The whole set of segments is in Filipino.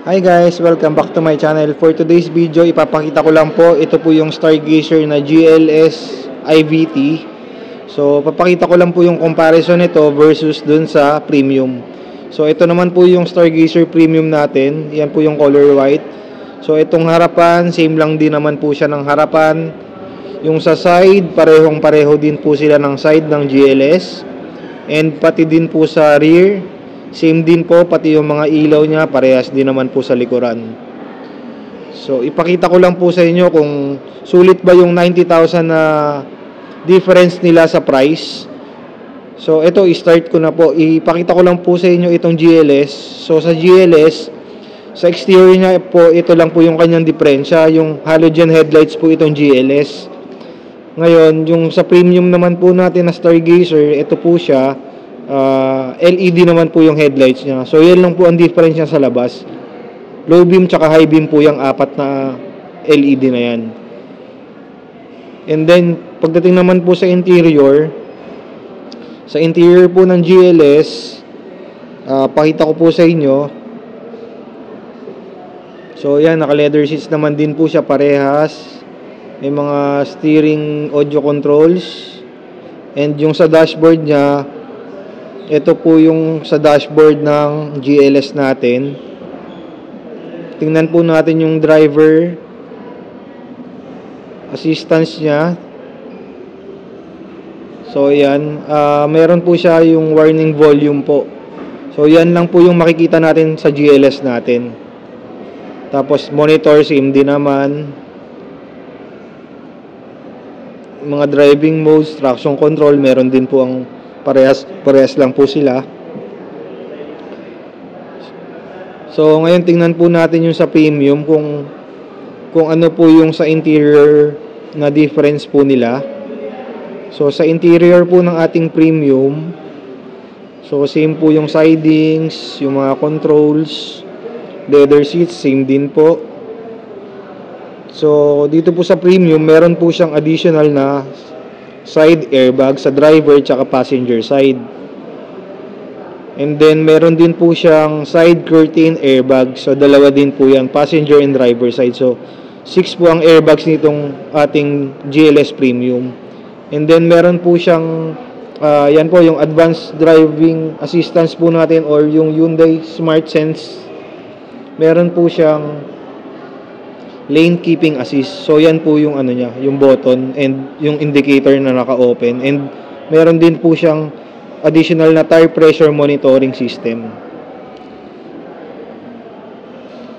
Hi guys, welcome back to my channel. For today's video, ipapakita ko lang po, ito po yung Stargazer na GLS IVT. So, papakita ko lang po yung comparison nito versus dun sa premium. So, ito naman po yung Stargazer premium natin. Yan po yung color white. So, itong harapan, same lang din naman po siya ng harapan. Yung sa side, parehong-pareho din po sila ng side ng GLS. And pati din po sa rear, same din po, pati yung mga ilaw niya, parehas din naman po sa likuran. So, ipakita ko lang po sa inyo kung sulit ba yung 90,000 na difference nila sa price. So, ito, i-start ko na po. Ipakita ko lang po sa inyo itong GLS. So, sa GLS, sa exterior niya po, ito lang po yung kanyang diferensya. Yung halogen headlights po itong GLS. Ngayon, yung sa premium naman po natin na Stargazer, ito po siya, LED naman po yung headlights niya. So, yan lang po ang difference niya sa labas. Low beam tsaka high beam po yung apat na LED na yan. And then, pagdating naman po sa interior po ng GLS, pakita ko po sa inyo. So, yan, naka-leather seats naman din po siya parehas. May mga steering audio controls. And yung sa dashboard niya, ito po yung sa dashboard ng GLS natin. Tingnan po natin yung driver assistance niya. So, yan. Meron po siya yung warning volume po. So, yan lang po yung makikita natin sa GLS natin. Tapos, monitor, same din naman. Mga driving modes, traction control, meron din po ang parehas lang po sila. So, ngayon tingnan po natin yung sa premium kung ano po yung sa interior na difference po nila. So, sa interior po ng ating premium, so same po yung sidings, yung mga controls, leather seats, same din po. So, dito po sa premium, meron po siyang additional na side airbag sa driver tsaka passenger side. And then, meron din po siyang side curtain airbag. So, dalawa din po yan, passenger and driver side. So, 6 po ang airbags nitong ating GLS Premium. And then, meron po siyang, yan po, yung advanced driving assistance po natin or yung Hyundai Smart Sense. Meron po siyang lane keeping assist. So, yan po yung ano niya, yung button and yung indicator na naka-open. And meron din po siyang additional na tire pressure monitoring system.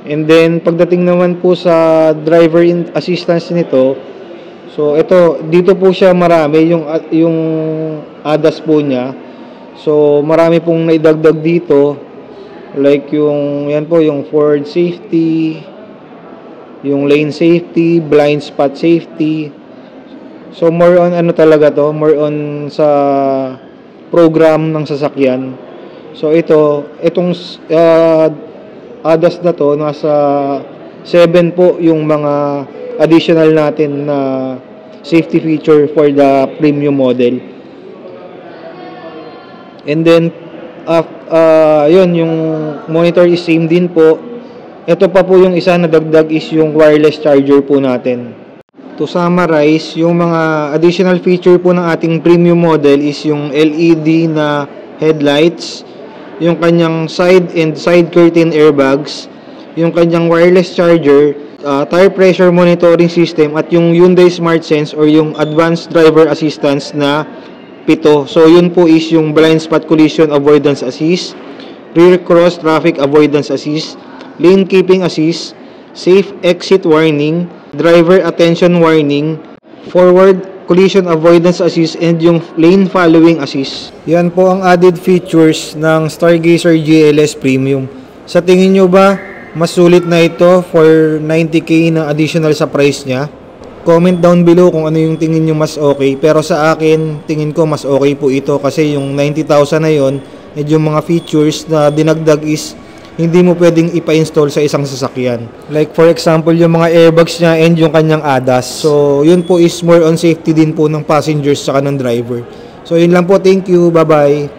And then, pagdating naman po sa driver assistance nito, so, ito, dito po siya marami, yung ADAS po niya. So, marami pong naidagdag dito. Like yung, yan po, yung forward safety, yung lane safety, blind spot safety. So, more on ano talaga to, more on sa program ng sasakyan. So, itong ADAS na to, nasa 7 po yung mga additional natin na safety feature for the premium model. And then, yun, yung monitor is same din po. Ito pa po yung isa na dagdag is yung wireless charger po natin. To summarize, yung mga additional feature po ng ating premium model is yung LED na headlights, yung kanyang side and side curtain airbags, yung kanyang wireless charger, tire pressure monitoring system, at yung Hyundai Smart Sense or yung advanced driver assistance na 7. So, yun po is yung blind spot collision avoidance assist, rear cross traffic avoidance assist, lane keeping assist, safe exit warning, driver attention warning, forward collision avoidance assist, and yung lane following assist. Yan po ang added features ng Stargazer GLS Premium. Sa tingin nyo ba, mas sulit na ito for 90k na additional sa price niya? Comment down below kung ano yung tingin nyo mas okay. Pero sa akin, tingin ko mas okay po ito kasi yung 90,000 na yon, and yung mga features na dinagdag is hindi mo pwedeng ipa-install sa isang sasakyan. Like for example, yung mga airbags niya and yung kanyang ADAS. So, yun po is more on safety din po ng passengers saka ng driver. So, yun lang po. Thank you. Bye-bye.